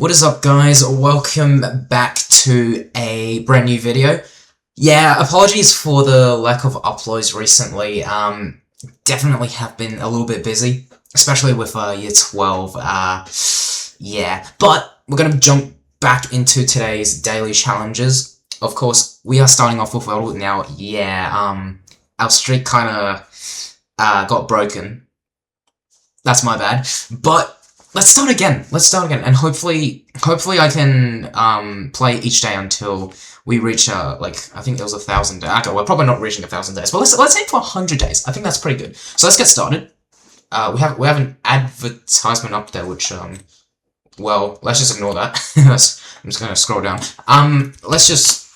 What is up, guys? Welcome back to a brand new video. Yeah, apologies for the lack of uploads recently. Definitely have been a little bit busy, especially with year 12. Yeah, but we're gonna jump back into today's daily challenges. Of course, we are starting off with Wordle now. Yeah, our streak kinda got broken. That's my bad, but let's start again, and hopefully I can, play each day until we reach, like, I think it was 1,000 days. Okay, we're probably not reaching 1,000 days, but let's aim for 100 days. I think that's pretty good. So let's get started. We have an advertisement up there, which, well, let's just ignore that. I'm just gonna scroll down. Let's just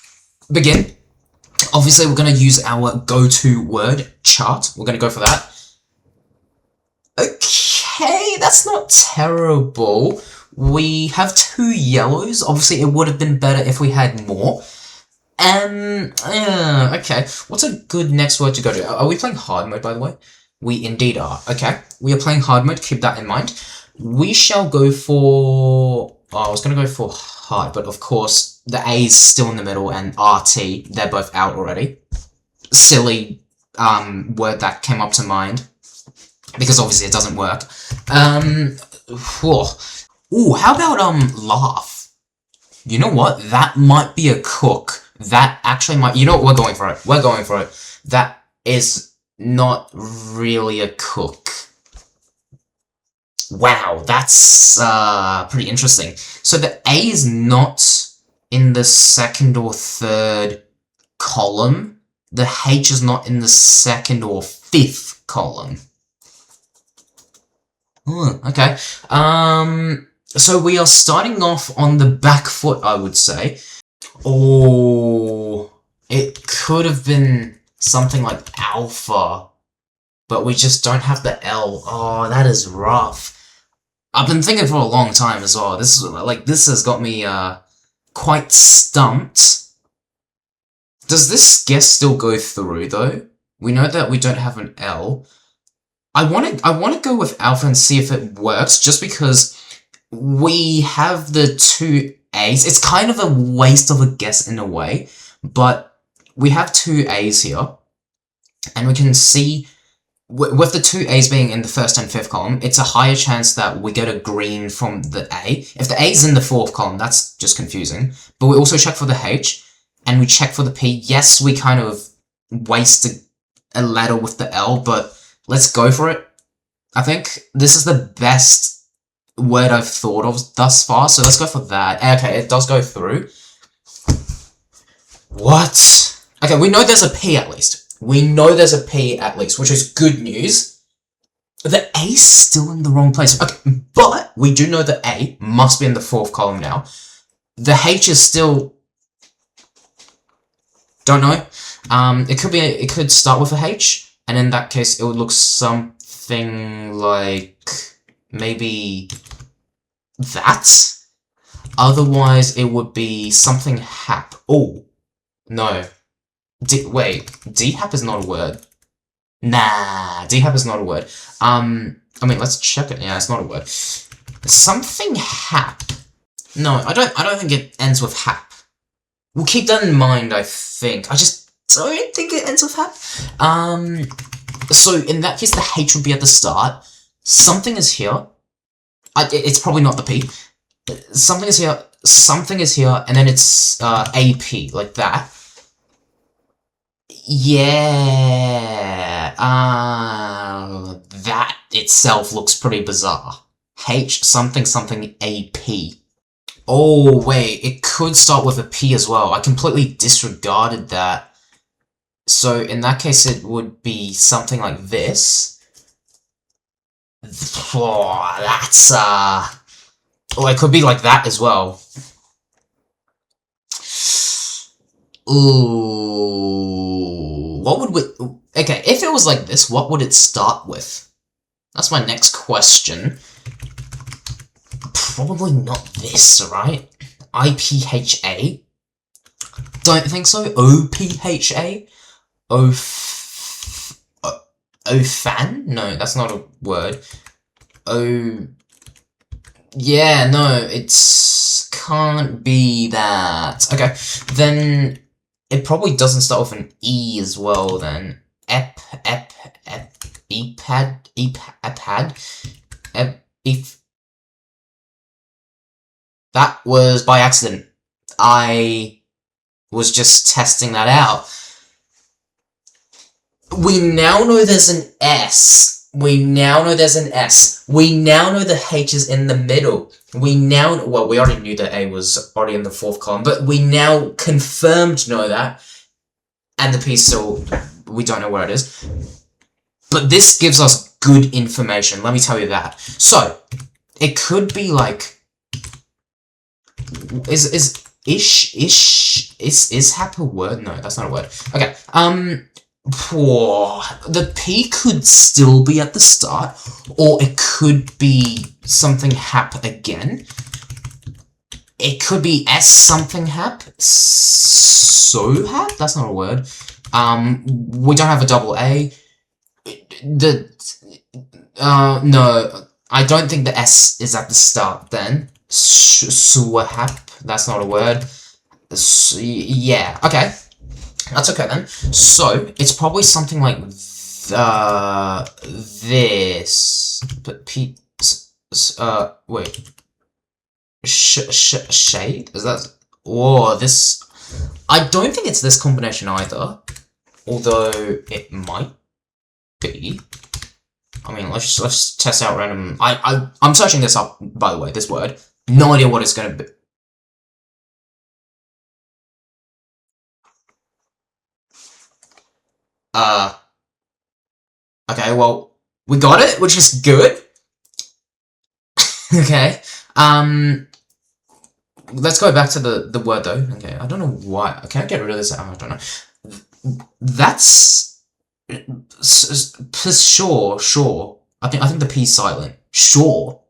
begin. Obviously, we're gonna use our go-to word chart. We're gonna go for that. Okay, that's not terrible. We have 2 yellows. Obviously, it would have been better if we had more. Okay. What's a good next word to go to? Are we playing hard mode, by the way? We indeed are. Okay, we are playing hard mode. Keep that in mind. We shall go for... Oh, I was going to go for hard, but of course, the A is still in the middle, and RT, they're both out already. Silly word that came up to mind, because obviously it doesn't work. Ooh, how about, laugh? You know what? That might be a cook. That actually might... You know what? We're going for it. We're going for it. That is not really a cook. Wow, that's, pretty interesting. So the A is not in the 2nd or 3rd column. The H is not in the 2nd or 5th column. Okay. So we are starting off on the back foot, I would say. Oh, it could have been something like alpha, but we just don't have the L. Oh, that is rough. I've been thinking for a long time as well. This has got me, quite stumped. Does this guess still go through, though? We know that we don't have an L. I want to go with alpha and see if it works, just because we have the 2 A's. It's kind of a waste of a guess in a way, but we have 2 A's here, and we can see with the 2 A's being in the 1st and 5th column, it's a higher chance that we get a green from the A. If the A's in the 4th column, that's just confusing. But we also check for the H, and we check for the P. Yes, we kind of wasted a letter with the L, but let's go for it. I think this is the best word I've thought of thus far, so let's go for that. Okay, it does go through. What? Okay, we know there's a P at least. We know there's a P at least, which is good news. The A's still in the wrong place. Okay, but we do know the A must be in the 4th column now. The H is still... Don't know. It could start with a H, and in that case, it would look something like maybe that. Otherwise, it would be something hap. Oh, no. Wait, D-hap is not a word. Nah, D-hap is not a word. I mean, let's check it. Yeah, it's not a word. Something hap. No, I don't think it ends with hap. We'll keep that in mind, I think. I just don't think it ends with hap. So in that case, the H would be at the start. Something is here. It's probably not the P. Something is here, and then it's AP, like that. Yeah, that itself looks pretty bizarre. H something AP. Oh, wait, it could start with a P as well. I completely disregarded that. So in that case, it would be something like this. Oh, that's, oh, it could be like that as well. Ooh, what would we... Okay, if it was like this, what would it start with? That's my next question. Probably not this, right? IPHA? Don't think so. OPHA? Ofan? No, that's not a word. Yeah, no, it's... can't be that. Okay, then it probably doesn't start with an E as well, then. That was by accident. I was just testing that out. We now know there's an S. We now know there's an S. We now know the H is in the middle. We now, well, we already knew that A was already in the 4th column, but we now confirmed know that. And the P still, we don't know where it is. But this gives us good information, let me tell you that. So, it could be like, is hap a word? No, that's not a word. Okay, the P could still be at the start, or it could be something hap again. It could be S something hap. So hap? That's not a word. We don't have a double A. No, I don't think the S is at the start then. Swahap, that's not a word. Yeah, okay. That's okay then. So, it's probably something like this. But wait. Shade? Is that... Whoa, this... I don't think it's this combination either. Although, it might be. I mean, let's test out random... I'm searching this up, by the way, this word. No idea what it's gonna be. Okay, well, we got it, which is good. Okay, let's go back to the word, though. Okay, I don't know why. Can I get rid of this? I don't know. That's... Sure. I think the P's silent. Sure.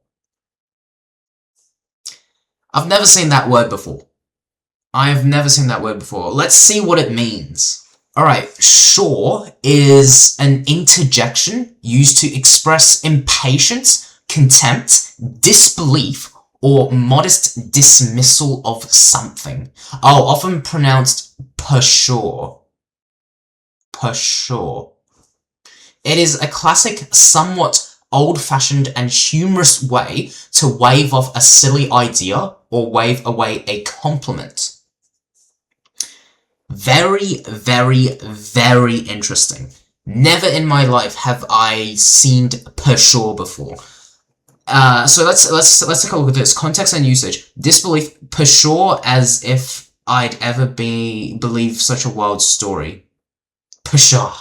I've never seen that word before. Let's see what it means. Alright, sure is an interjection used to express impatience, contempt, disbelief, or modest dismissal of something. Oh, often pronounced per sure. Per sure. It is a classic, somewhat old-fashioned and humorous way to wave off a silly idea or wave away a compliment. Very, very, very interesting. Never in my life have I seen per sure before. So let's take a look at this. Context and usage. Disbelief per sure, as if I'd ever believe such a wild story. Per sure.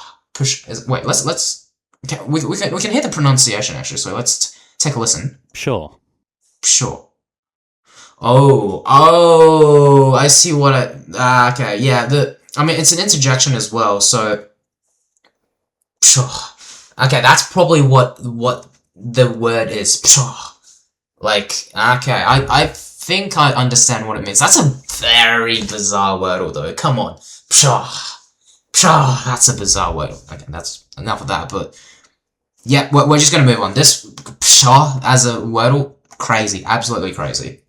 Wait, let's. Okay, we can hear the pronunciation actually. So let's take a listen. Sure. Sure. Oh, I see what okay, yeah, I mean, it's an interjection as well, so... Sure. Okay, that's probably what the word is. Sure. Like, okay, I think I understand what it means. That's a very bizarre word, although, come on. Sure. That's a bizarre word. Okay, that's enough of that, but... Yeah, we're just gonna move on. This, sure, as a Wordle, crazy, absolutely crazy.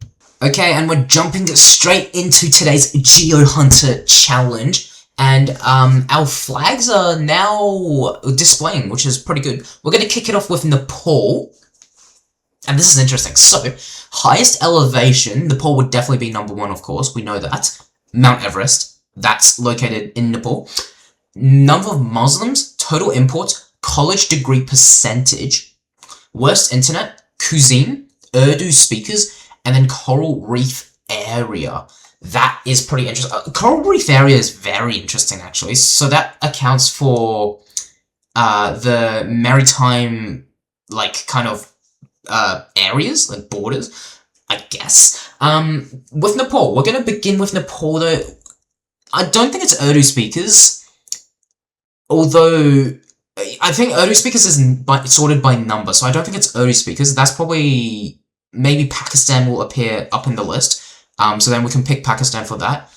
Okay, and we're jumping straight into today's Geo Hunter challenge, and our flags are now displaying, which is pretty good. We're going to kick it off with Nepal, and this is interesting. So, highest elevation, Nepal would definitely be number 1, of course, we know that. Mount Everest, that's located in Nepal. Number of Muslims, total imports, college degree percentage, worst internet, cuisine, Urdu speakers, and then coral reef area. That is pretty interesting. Coral reef area is very interesting, actually. So that accounts for the maritime, like, kind of areas, like borders, I guess. With Nepal, we're going to begin with Nepal, though. I don't think it's Urdu speakers, although I think Urdu speakers is sorted by number, so I don't think it's Urdu speakers. That's probably... Maybe Pakistan will appear up in the list, so then we can pick Pakistan for that.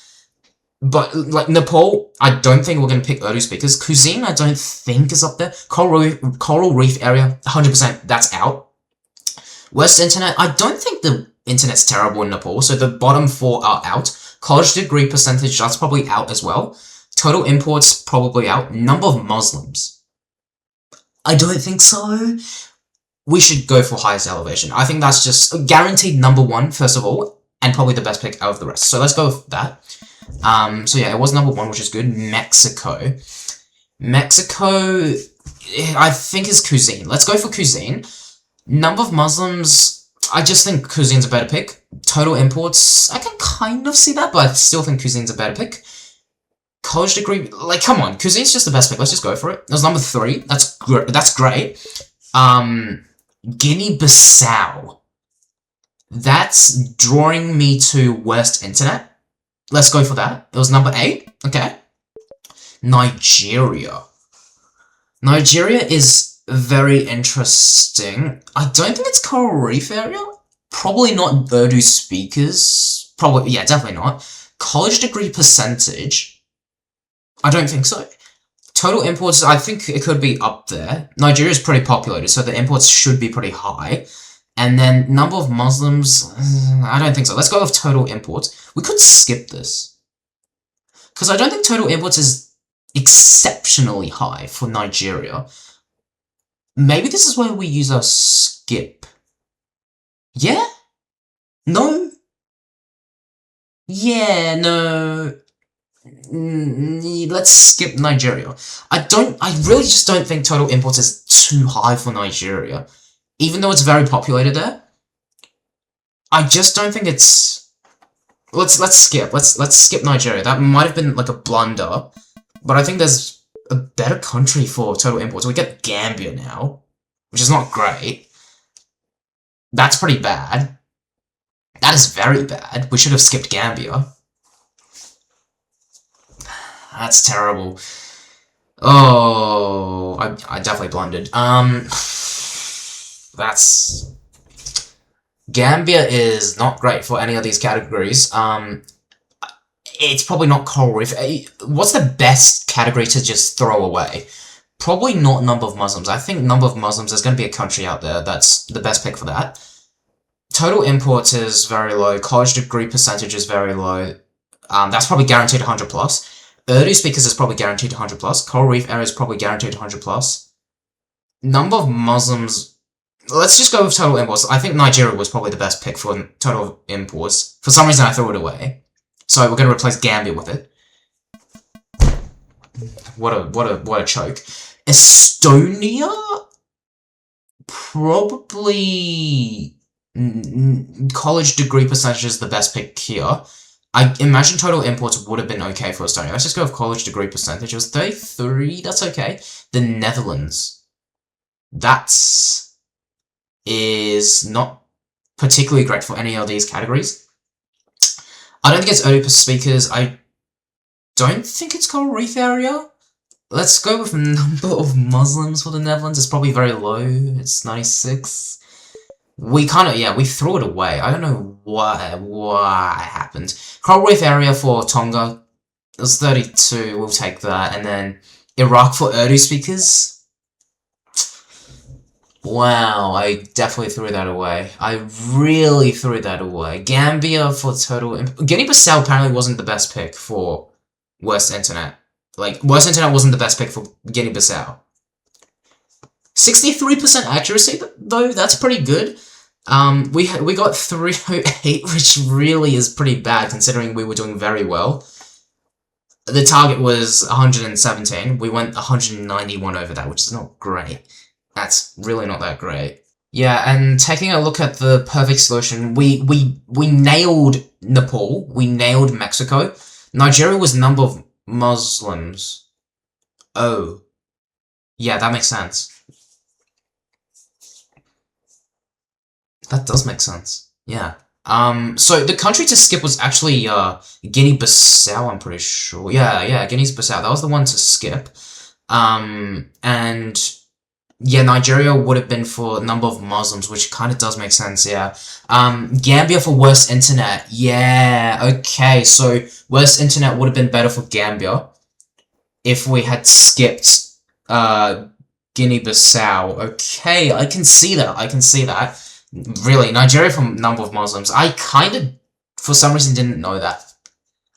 But, like, Nepal, I don't think we're going to pick Urdu speakers. Cuisine, I don't think is up there. Coral reef area, 100%, that's out. Worst internet, I don't think the internet's terrible in Nepal, so the bottom 4 are out. College degree percentage, that's probably out as well. Total imports, probably out. Number of Muslims. I don't think so. We should go for highest elevation. I think that's just guaranteed number 1, first of all, and probably the best pick out of the rest. So let's go with that. So yeah, it was number 1, which is good. Mexico. Mexico, I think, is cuisine. Let's go for cuisine. Number of Muslims, I just think cuisine's a better pick. Total imports, I can kind of see that, but I still think cuisine's a better pick. College degree, like, come on, cuisine's just the best pick. Let's just go for it. That was number 3. That's great. Guinea-Bissau. That's drawing me to worst internet. Let's go for that. It was number 8. Okay. Nigeria. Nigeria is very interesting. I don't think it's coral reef area. Probably not Urdu speakers. Probably, yeah, definitely not. College degree percentage. I don't think so. Total imports, I think it could be up there. Nigeria is pretty populated, so the imports should be pretty high. And then number of Muslims, I don't think so. Let's go with total imports. We could skip this. Because I don't think total imports is exceptionally high for Nigeria. Maybe this is where we use our skip. Yeah? No? Yeah, no. Let's skip Nigeria. I really just don't think total imports is too high for Nigeria. Even though it's very populated there. I just don't think it's... Let's skip. Let's skip Nigeria. That might have been like a blunder. But I think there's a better country for total imports. We get Gambia now. Which is not great. That's pretty bad. That is very bad. We should have skipped Gambia. That's terrible. Oh, I definitely blundered. That's... Gambia is not great for any of these categories. It's probably not coral reef. What's the best category to just throw away? Probably not number of Muslims. I think number of Muslims, there's going to be a country out there that's the best pick for that. Total imports is very low. College degree percentage is very low. That's probably guaranteed 100 plus. Urdu speakers is probably guaranteed 100 plus. Coral reef area is probably guaranteed 100 plus. Number of Muslims... Let's just go with total imports. I think Nigeria was probably the best pick for total imports. For some reason, I threw it away. So we're going to replace Gambia with it. What a choke. Estonia? Probably... college degree percentage is the best pick here. I imagine total imports would have been okay for Estonia. Let's just go with college degree percentage. It was 33, that's okay. The Netherlands. Is not particularly great for any of these categories. I don't think it's Urdu speakers. I don't think it's coral reef area. Let's go with number of Muslims for the Netherlands. It's probably very low. It's 96. We threw it away. I don't know why it happened. Coral reef area for Tonga. It was 32. We'll take that. And then Iraq for Urdu speakers. Wow, I definitely threw that away. I really threw that away. Gambia for total... Guinea-Bissau apparently wasn't the best pick for worst internet. Like, worst internet wasn't the best pick for Guinea-Bissau. 63% accuracy, though, that's pretty good. We got 308, which really is pretty bad, considering we were doing very well. The target was 117. We went 191 over that, which is not great. That's really not that great. Yeah, and taking a look at the perfect solution, we nailed Nepal, we nailed Mexico. Nigeria was number of Muslims. Oh. Yeah, that makes sense. That does make sense. Yeah. So the country to skip was actually Guinea-Bissau, I'm pretty sure. Yeah, Guinea-Bissau. That was the one to skip. And yeah, Nigeria would have been for number of Muslims, which kind of does make sense, yeah. Gambia for worst internet. Yeah, okay. So worst internet would have been better for Gambia if we had skipped Guinea-Bissau. Okay, I can see that. Really, Nigeria for number of Muslims. I kind of, for some reason, didn't know that.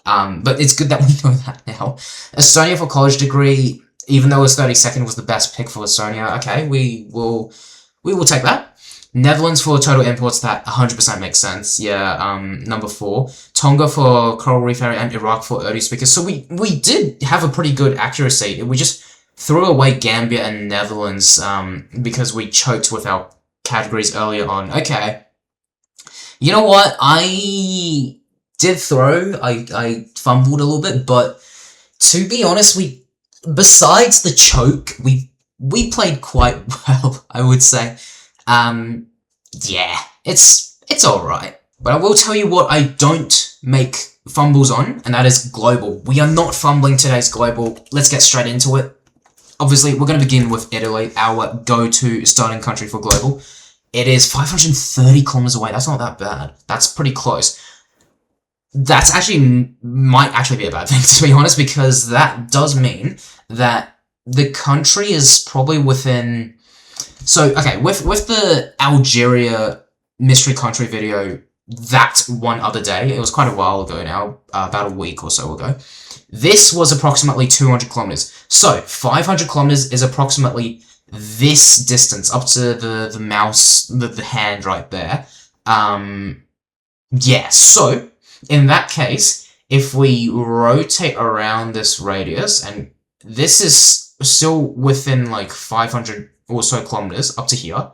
But it's good that we know that now. Estonia for college degree, even though it was 32nd, was the best pick for Estonia. Okay, we will take that. Netherlands for total imports, that 100% makes sense. Yeah, number 4. Tonga for coral reef area, and Iraq for Urdu speakers. So we did have a pretty good accuracy. We just threw away Gambia and Netherlands because we choked with our categories earlier on. Okay. You know what? I did throw. I fumbled a little bit, but to be honest, besides the choke, we played quite well, I would say. Yeah, it's alright. But I will tell you what I don't make fumbles on, and that is Globle. We are not fumbling today's Globle. Let's get straight into it. Obviously, we're going to begin with Italy, our go-to starting country for Globle. It is 530 kilometers away. That's not that bad. That's pretty close. That's might actually be a bad thing, to be honest, because that does mean that the country is probably within... So, okay, with the Algeria mystery country video, that one other day, it was quite a while ago now, about a week or so ago, this was approximately 200 kilometers. So, 500 kilometers is approximately this distance, up to the mouse, the hand right there. Yeah, so, in that case, if we rotate around this radius, and this is still within like 500 or so kilometers up to here,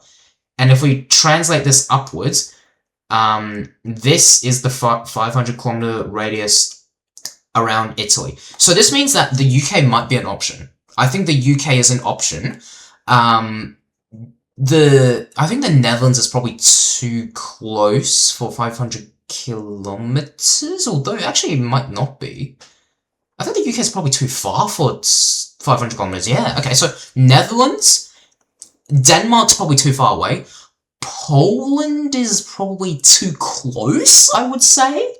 and if we translate this upwards, this is the 500 kilometer radius around Italy. So this means that the UK might be an option. I think the UK is an option. I think the Netherlands is probably too close for 500 kilometers, although actually it might not be. I think the UK is probably too far for 500 kilometers. Yeah, okay, so Netherlands, Denmark's probably too far away. Poland is probably too close, I would say.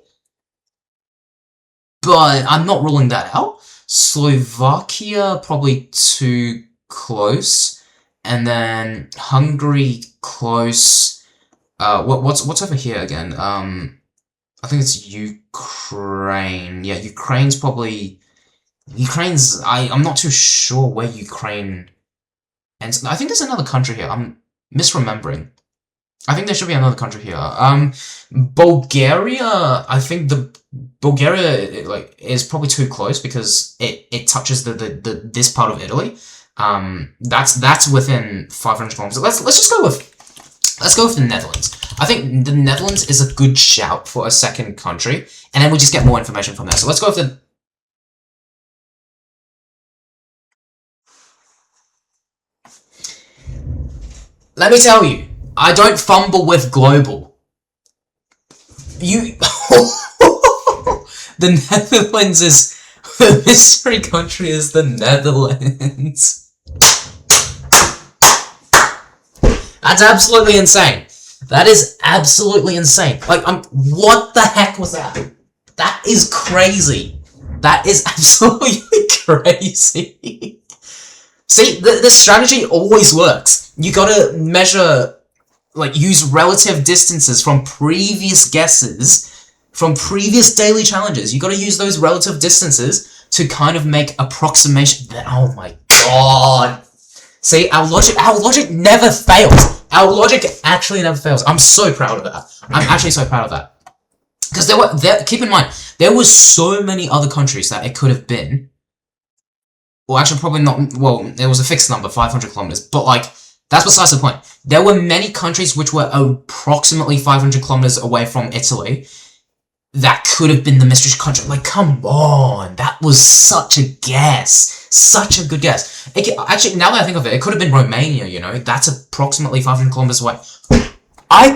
But I'm not ruling that out. Slovakia, probably too close. And then Hungary, close. What's over here again? I think it's Ukraine. Yeah, Ukraine's probably... I'm not too sure where Ukraine... And I think there's another country here. I'm misremembering. I think there should be another country here. Bulgaria. I think Bulgaria is probably too close because it touches this part of Italy. That's within 500 kilometers. Let's just go with the Netherlands. I think the Netherlands is a good shout for a second country, and then we just get more information from there. So let's go with the... Let me tell you, I don't fumble with Globle. The Netherlands is... The mystery country is the Netherlands. That's absolutely insane. That is absolutely insane. Like, what the heck was that? That is crazy. That is absolutely crazy. See, the strategy always works. You gotta measure, use relative distances from previous guesses, from previous daily challenges. You gotta use those relative distances to kind of make approximation. Oh my god. See, our logic never fails. Our logic actually never fails. I'm so proud of that. I'm actually so proud of that. Because keep in mind, there were so many other countries that it could have been. Well, actually, probably not. Well, it was a fixed number, 500 kilometers. But, that's besides the point. There were many countries which were approximately 500 kilometers away from Italy that could have been the mystery country. Come on. That was such a guess. Such a good guess. Actually, now that I think of it, it could have been Romania, you know? That's approximately 500 kilometers away. I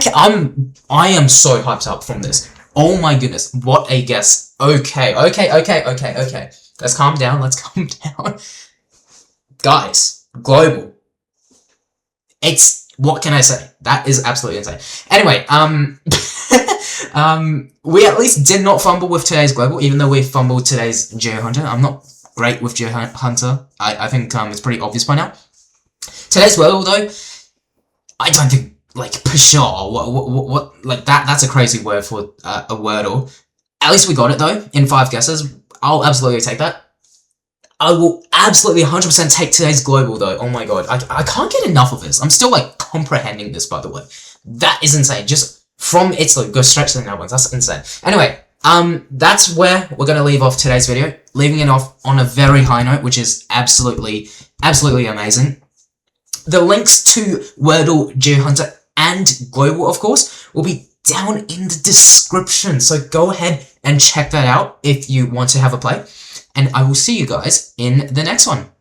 am so hyped up from this. Oh my goodness. What a guess. Okay. Let's calm down. Guys, Globle. What can I say? That is absolutely insane. Anyway, we at least did not fumble with today's Globle, even though we fumbled today's Geo Hunter. I'm not great with Geo Hunter. I think it's pretty obvious by now. Today's Wordle, though, I don't think like pshaw. What like that's a crazy word for a Wordle. At least we got it though in 5 guesses. I'll absolutely take that. I will absolutely 100% take today's Globle though. Oh my god, I can't get enough of this. I'm still like comprehending this, by the way. That is insane. Just from Italy, go straight to the Netherlands. That's insane. Anyway, that's where we're gonna leave off today's video. Leaving it off on a very high note, which is absolutely amazing. The links to Wordle, Geo Hunter, and Globle, of course, will be down in the description. So go ahead and check that out if you want to have a play. And I will see you guys in the next one.